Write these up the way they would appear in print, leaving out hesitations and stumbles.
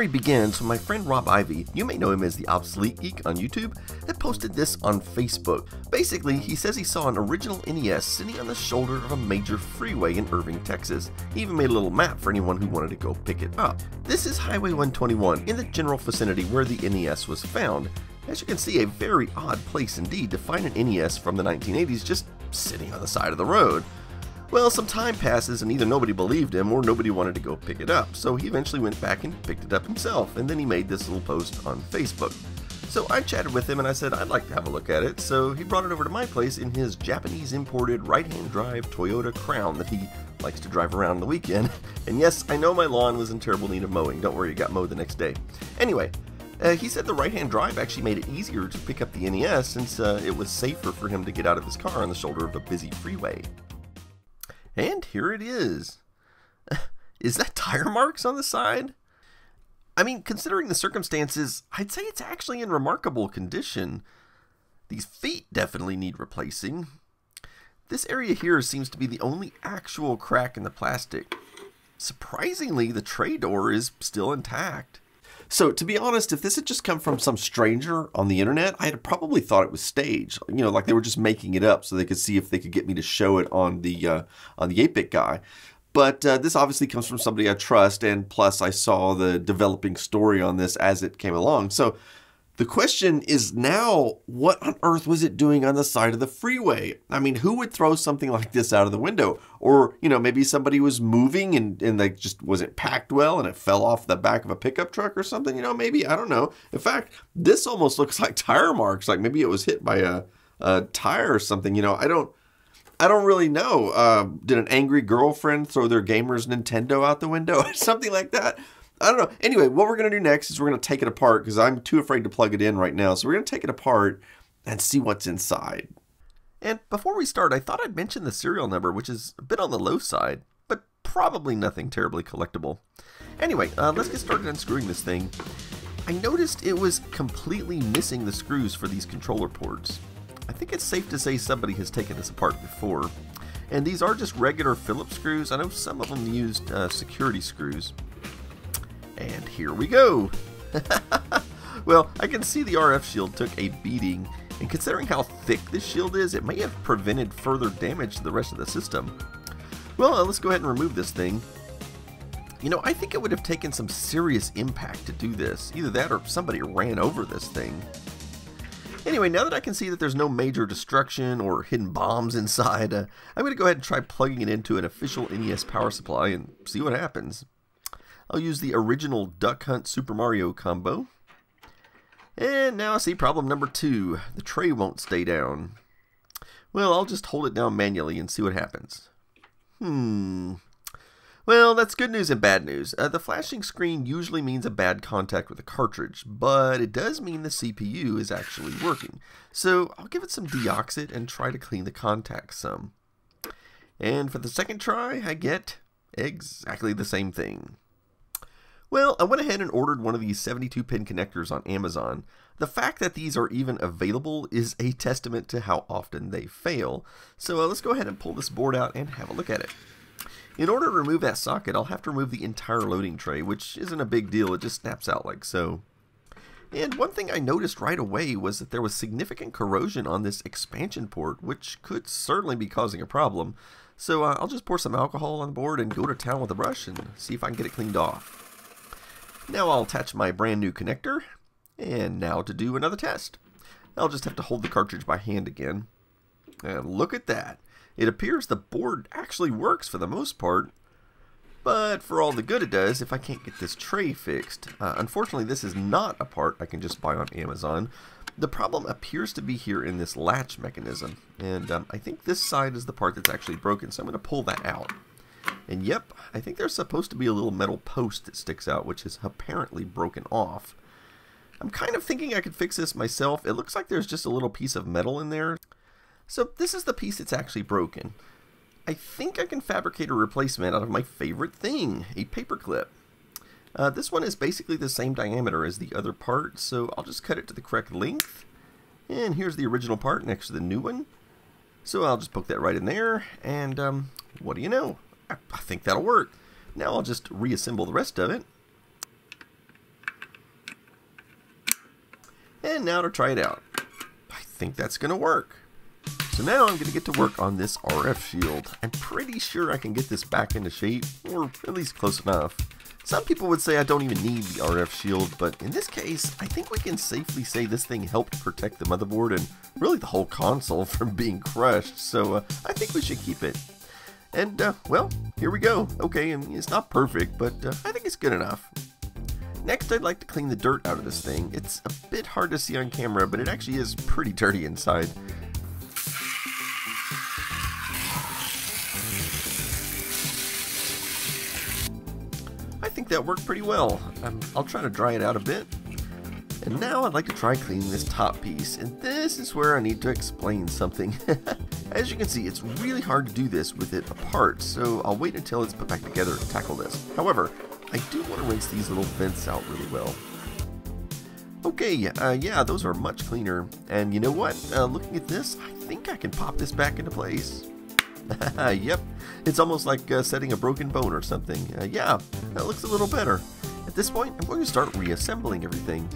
story begins when my friend Rob Ivy, you may know him as the Obsolete Geek on YouTube, had posted this on Facebook. Basically, he says he saw an original NES sitting on the shoulder of a major freeway in Irving, Texas. He even made a little map for anyone who wanted to go pick it up. This is Highway 121 in the general vicinity where the NES was found. As you can see, a very odd place indeed to find an NES from the 1980s just sitting on the side of the road. Well, some time passes and either nobody believed him or nobody wanted to go pick it up, so he eventually went back and picked it up himself, and then he made this little post on Facebook. So I chatted with him and I said I'd like to have a look at it, so he brought it over to my place in his Japanese imported right-hand drive Toyota Crown that he likes to drive around on the weekend. And yes, I know my lawn was in terrible need of mowing, don't worry, it got mowed the next day. Anyway, he said the right-hand drive actually made it easier to pick up the NES since it was safer for him to get out of his car on the shoulder of a busy freeway. And here it is. Is that tire marks on the side? I mean, considering the circumstances, I'd say it's actually in remarkable condition. These feet definitely need replacing. This area here seems to be the only actual crack in the plastic. Surprisingly, the tray door is still intact. So, to be honest, if this had just come from some stranger on the internet, I'd have probably thought it was staged. You know, like they were just making it up so they could see if they could get me to show it on the 8-bit guy. But this obviously comes from somebody I trust, and plus I saw the developing story on this as it came along. So, the question is now, what on earth was it doing on the side of the freeway? I mean, who would throw something like this out of the window? Or, you know, maybe somebody was moving and they just wasn't packed well and it fell off the back of a pickup truck or something, you know, maybe, I don't know. In fact, this almost looks like tire marks, like maybe it was hit by a tire or something, you know, I don't really know. Did an angry girlfriend throw their gamer's Nintendo out the window or something like that? I don't know. Anyway, what we're going to do next is we're going to take it apart because I'm too afraid to plug it in right now. So we're going to take it apart and see what's inside. And before we start, I thought I'd mention the serial number, which is a bit on the low side, but probably nothing terribly collectible. Anyway, let's get started unscrewing this thing. I noticed it was completely missing the screws for these controller ports. I think it's safe to say somebody has taken this apart before. And these are just regular Phillips screws. I know some of them used security screws. And here we go. Well, I can see the RF shield took a beating, and considering how thick this shield is, it may have prevented further damage to the rest of the system. Well, let's go ahead and remove this thing. You know, I think it would have taken some serious impact to do this. Either that or somebody ran over this thing. Anyway, now that I can see that there's no major destruction or hidden bombs inside, I'm going to go ahead and try plugging it into an official NES power supply and see what happens. I'll use the original Duck Hunt Super Mario combo. And now I see problem number 2. The tray won't stay down. Well, I'll just hold it down manually and see what happens. Well, that's good news and bad news. The flashing screen usually means a bad contact with the cartridge, but it does mean the CPU is actually working. So I'll give it some deoxit and try to clean the contacts some. And for the second try, I get exactly the same thing. Well, I went ahead and ordered one of these 72-pin connectors on Amazon. The fact that these are even available is a testament to how often they fail. So let's go ahead and pull this board out and have a look at it. In order to remove that socket, I'll have to remove the entire loading tray, which isn't a big deal, it just snaps out like so. And one thing I noticed right away was that there was significant corrosion on this expansion port, which could certainly be causing a problem. So I'll just pour some alcohol on the board and go to town with a brush and see if I can get it cleaned off. Now I'll attach my brand new connector, and now to do another test. I'll just have to hold the cartridge by hand again. And look at that. It appears the board actually works for the most part, but for all the good it does if I can't get this tray fixed. Unfortunately, this is not a part I can just buy on Amazon. The problem appears to be here in this latch mechanism, and I think this side is the part that's actually broken, so I'm going to pull that out. And yep, I think there's supposed to be a little metal post that sticks out, which is apparently broken off. I'm kind of thinking I could fix this myself. It looks like there's just a little piece of metal in there. So this is the piece that's actually broken. I think I can fabricate a replacement out of my favorite thing, a paper clip. This one is basically the same diameter as the other part, so I'll just cut it to the correct length. And here's the original part next to the new one. So I'll just poke that right in there, and what do you know? I think that'll work. Now I'll just reassemble the rest of it. And now to try it out. I think that's going to work. So now I'm going to get to work on this RF shield. I'm pretty sure I can get this back into shape, or at least close enough. Some people would say I don't even need the RF shield, but in this case, I think we can safely say this thing helped protect the motherboard and really the whole console from being crushed, so I think we should keep it. And, well, here we go. Okay, I mean, it's not perfect, but I think it's good enough. Next, I'd like to clean the dirt out of this thing. It's a bit hard to see on camera, but it actually is pretty dirty inside. I think that worked pretty well. I'll try to dry it out a bit. And now I'd like to try cleaning this top piece, and this is where I need to explain something. As you can see, it's really hard to do this with it apart, so I'll wait until it's put back together to tackle this. However, I do want to rinse these little vents out really well. Okay, yeah, those are much cleaner. And you know what? Looking at this, I think I can pop this back into place. Yep, it's almost like setting a broken bone or something. Yeah, that looks a little better. At this point, I'm going to start reassembling everything.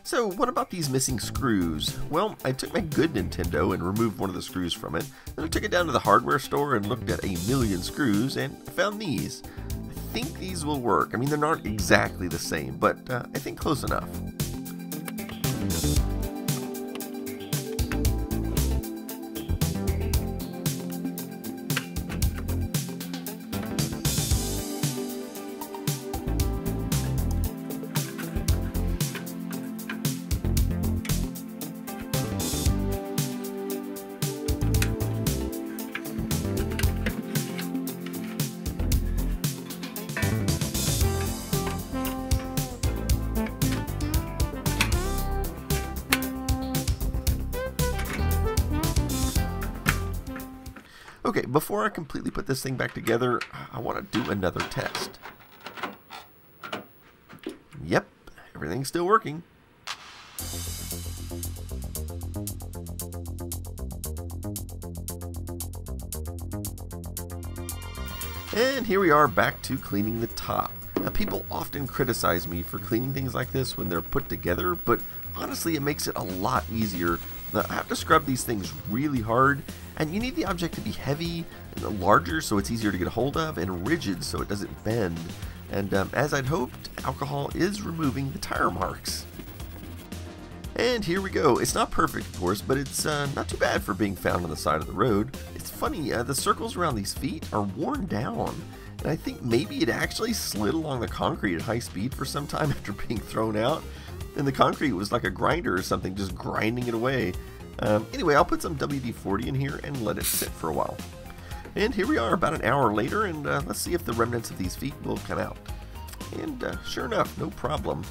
So what about these missing screws? Well, I took my good Nintendo and removed one of the screws from it. Then I took it down to the hardware store and looked at a million screws and found these. I think these will work. I mean, they're not exactly the same, but I think close enough. Okay, before I completely put this thing back together, I want to do another test. Yep, everything's still working. And here we are back to cleaning the top. Now, people often criticize me for cleaning things like this when they're put together, but honestly it makes it a lot easier. Now, I have to scrub these things really hard, and you need the object to be heavy and larger so it's easier to get a hold of, and rigid so it doesn't bend. And as I'd hoped, alcohol is removing the tire marks. And here we go. It's not perfect, of course, but it's not too bad for being found on the side of the road. It's funny, the circles around these feet are worn down, and I think maybe it actually slid along the concrete at high speed for some time after being thrown out. And the concrete was like a grinder or something, just grinding it away. Anyway, I'll put some WD-40 in here and let it sit for a while. And here we are about an hour later, and let's see if the remnants of these feet will come out. And sure enough, no problem.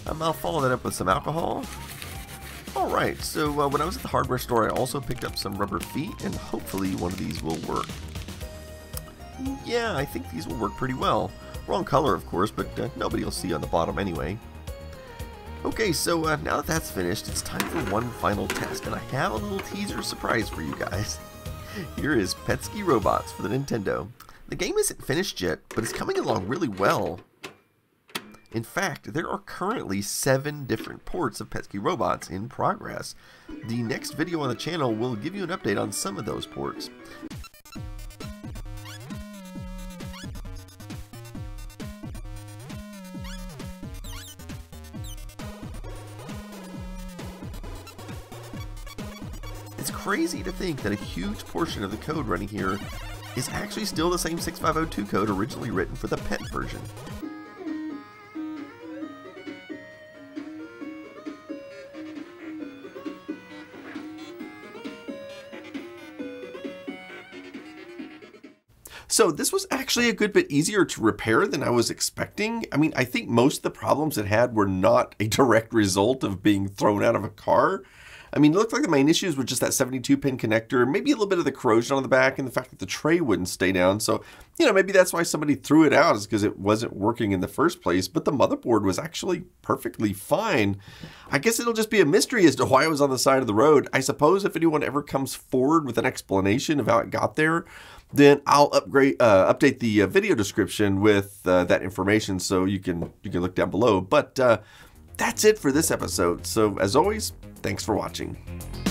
I'll follow that up with some alcohol. Alright, so when I was at the hardware store, I also picked up some rubber feet, and hopefully one of these will work. Yeah, I think these will work pretty well. Wrong color, of course, but nobody will see on the bottom anyway. Okay, so now that that's finished, it's time for one final test, and I have a little teaser surprise for you guys. Here is Petsky Robots for the Nintendo. The game isn't finished yet, but it's coming along really well. In fact, there are currently 7 different ports of Petsky Robots in progress. The next video on the channel will give you an update on some of those ports. It's crazy to think that a huge portion of the code running here is actually still the same 6502 code originally written for the PET version. So this was actually a good bit easier to repair than I was expecting. I mean, I think most of the problems it had were not a direct result of being thrown out of a car. I mean, it looked like the main issues were just that 72-pin connector, maybe a little bit of the corrosion on the back, and the fact that the tray wouldn't stay down. So, you know, maybe that's why somebody threw it out, is because it wasn't working in the first place. But the motherboard was actually perfectly fine. I guess it'll just be a mystery as to why it was on the side of the road. I suppose if anyone ever comes forward with an explanation of how it got there, then I'll update the video description with that information, so you can look down below. But that's it for this episode. So as always, thanks for watching.